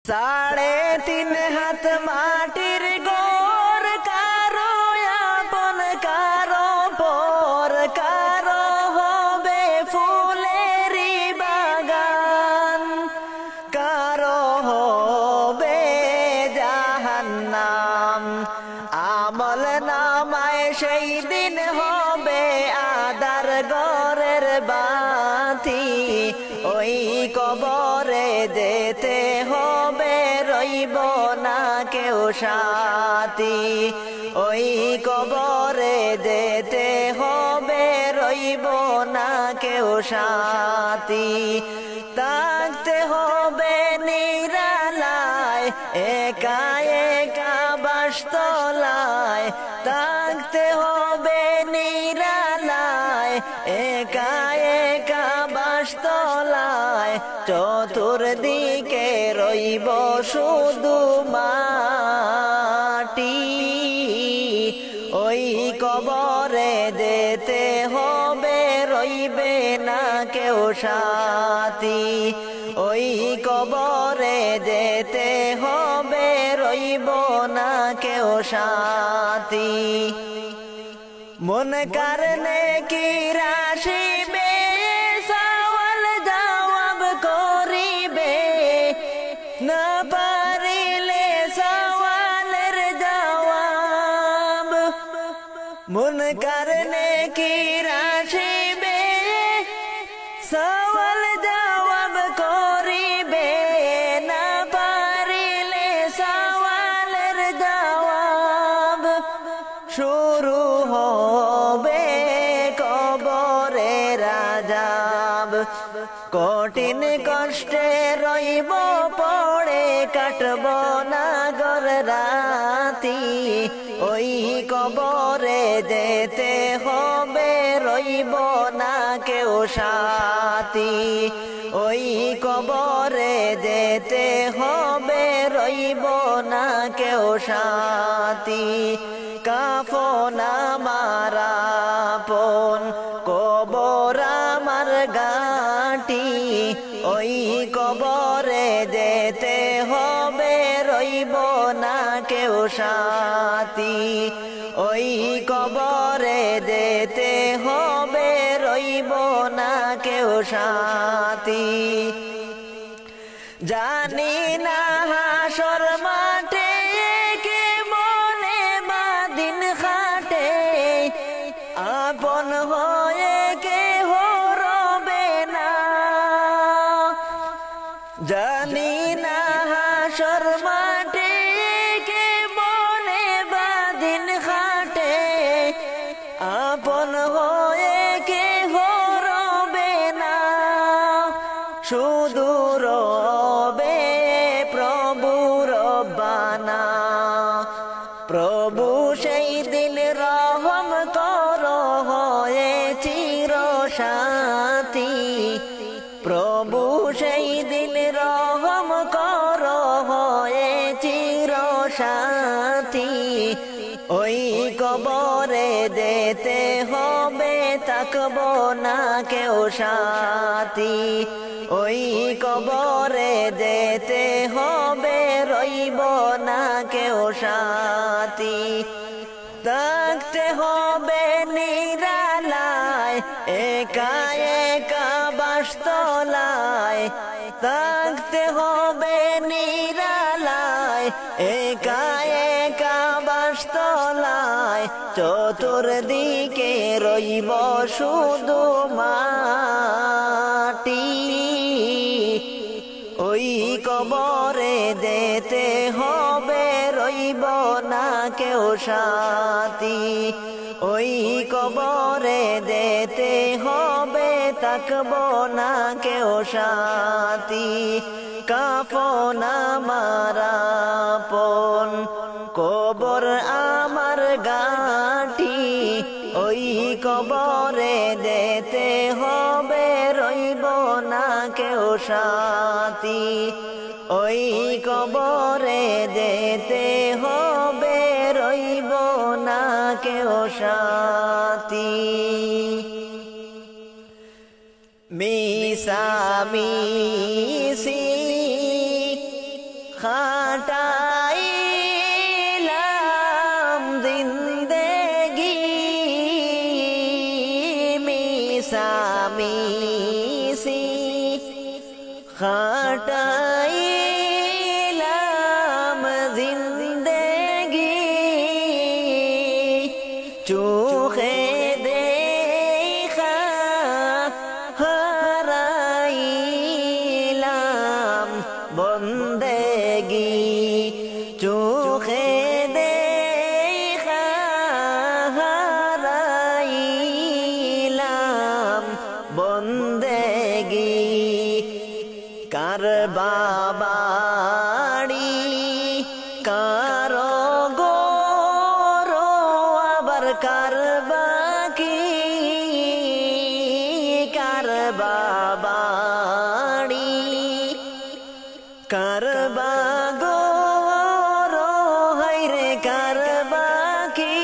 3.5 হাত মাটির গোর, কারো আপন কারো পর, কারো হবে ফুলেরই বাগান, কারো হবে জাহান্নাম। আমল নামায় সেই দিন হবে আদার ঘরের বাতি, ওই কবরে যেতে হবে, রইব না কেউ সাথী। ওই কবরে যেতে হবে, রইব না কেউ সাথী। থাকতে হবে নিরালায়, একা একা বাসতলায়, থাকতে হবে নিরালায়, একা একা বাসতলায়। চতুর্দিকে রইব শুধু মাটি, ওই কবরে যেতে হবে, রইবে না কেউ সাথী। ওই কবরে যেতে হবে, রইব না কেউ সাথী। মন কারণে কি রাশিবে, সওয়াল জবাব করিবে, না পারিলে সওয়ালের জবাব। মন কারণে কি রাশিবে, সওয়াল জবাব করিবে, না পারিলে সওয়ালের জবাব। শুরু হবে কবরের আযাব, কঠিন কষ্টে রইব পড়ে, কাটব না ঘর রাতি। ওই কবরে যেতে হবে, রইব না কেউ সাথী। ওই কবরে যেতে হবে, রইব না কেউ সাথী। কাফন আমার আপন, কবর আমার ঘাঁটি, ওই কবরে যেতে হবে, রইব না কেউ সাথী। ওই কবরে যেতে হবে, রইব না কেউ সাথী। জানি না হাসর মাঠে কে মনে বাদিন খাটে, আপন হয়ে কেহ রবে না। জানি না হাসর মাঠে কে মনে বাদিন খাটে, আপন হয়ে কেহ রবে না। শুধু রবে প্রভু রব্বানা, প্রভু সেই দিন রহম কর হয়ে চির সাথী। প্রভু সেই দিন রহম কর হয়ে চির সাথী। ওই কবরে যেতে হবে, থাকব না কেউ সাথী। ওই কবরে যেতে হবে, রইব না কেউ সাথী। থাকতে হবে নিরালায়, একা একা বাসতলায়, থাকতে হবে নিরালায়, একা একা বাসতলায়। চতুর্দিকে রইব শুধু মাটি, ওই কবরে যেতে হবে, রইব না কেউ সাথী। ওই কবরে যেতে হবে, থাকব না কেউ সাথী। কাফন আমার আপন, কবর আমার ঘাঁটি, ওই কবরে যেতে হবে, রইব না কেউ সাথী। ওই কবরে যেতে হবে, রইব না কেউ সাথী। মিশামিশি খাটাইলাম জিন্দেগি মিসামিসি খাটাইলাম জিন্দেগি চোখে দেখা হারাইলাম বন্দেগি চোখে দেখা হারাইলাম বন্দেগি কার বাবাড়ি কার গরো আবার কার বাকি কার বাবাড়ি কার বাগরো হাইরে কার বাকি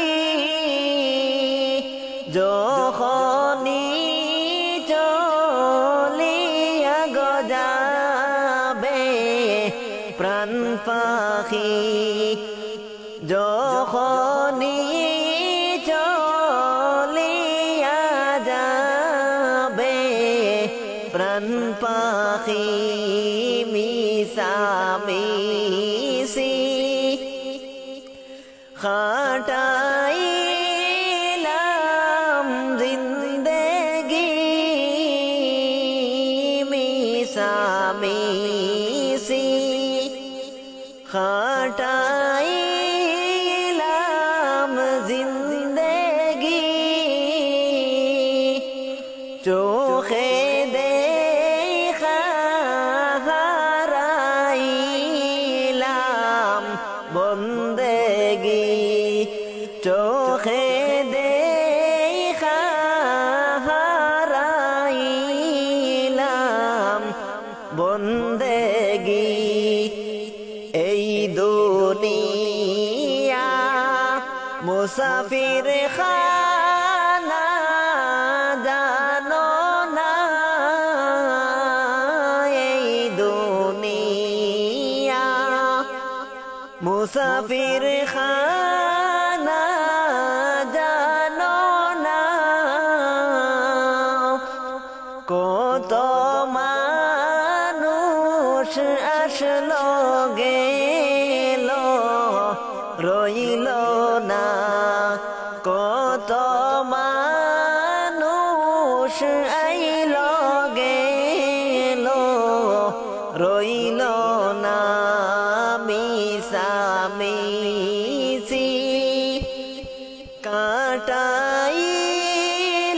যখনি চলিয়া গজাবে প্রাণ পাখি যখনি চলিয়া যাবে প্রাণ পাখি মিসামিসি খাটাইলাম জিন্দেগি মিসামিসি খাটাইলাম জিন্দেগি চোখে দেখা হারাইলাম বন্দেগি চোখে দেখা হারাইলাম বন্দেগি এই দুনিয়া মুসাফির খানা জানো না এই দুনিয়া মুসাফির খানা জানো না কত মানুষ আসলো গেল রইল না কত মানুষ আইল গেল রইল না মিসামিসি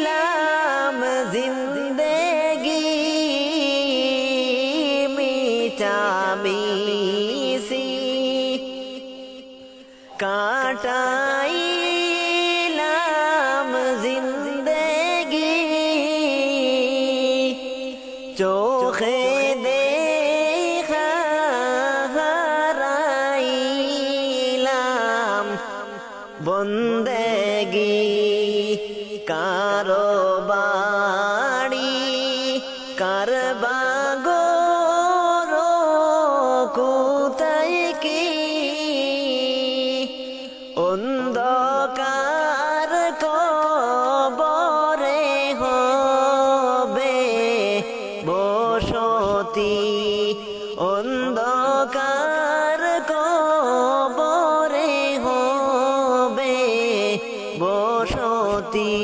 কাটাইলাম জিন্দেগি মিসামিসি কাটাইলাম জিন্দেগি চোখে দেখা হারাইলাম বন্দেগি কারো বাড়ি কার বাগরো কোথায় কি অন্ধকার কবরে হবে বসতি অন্ধকার কবরে হবে বসতি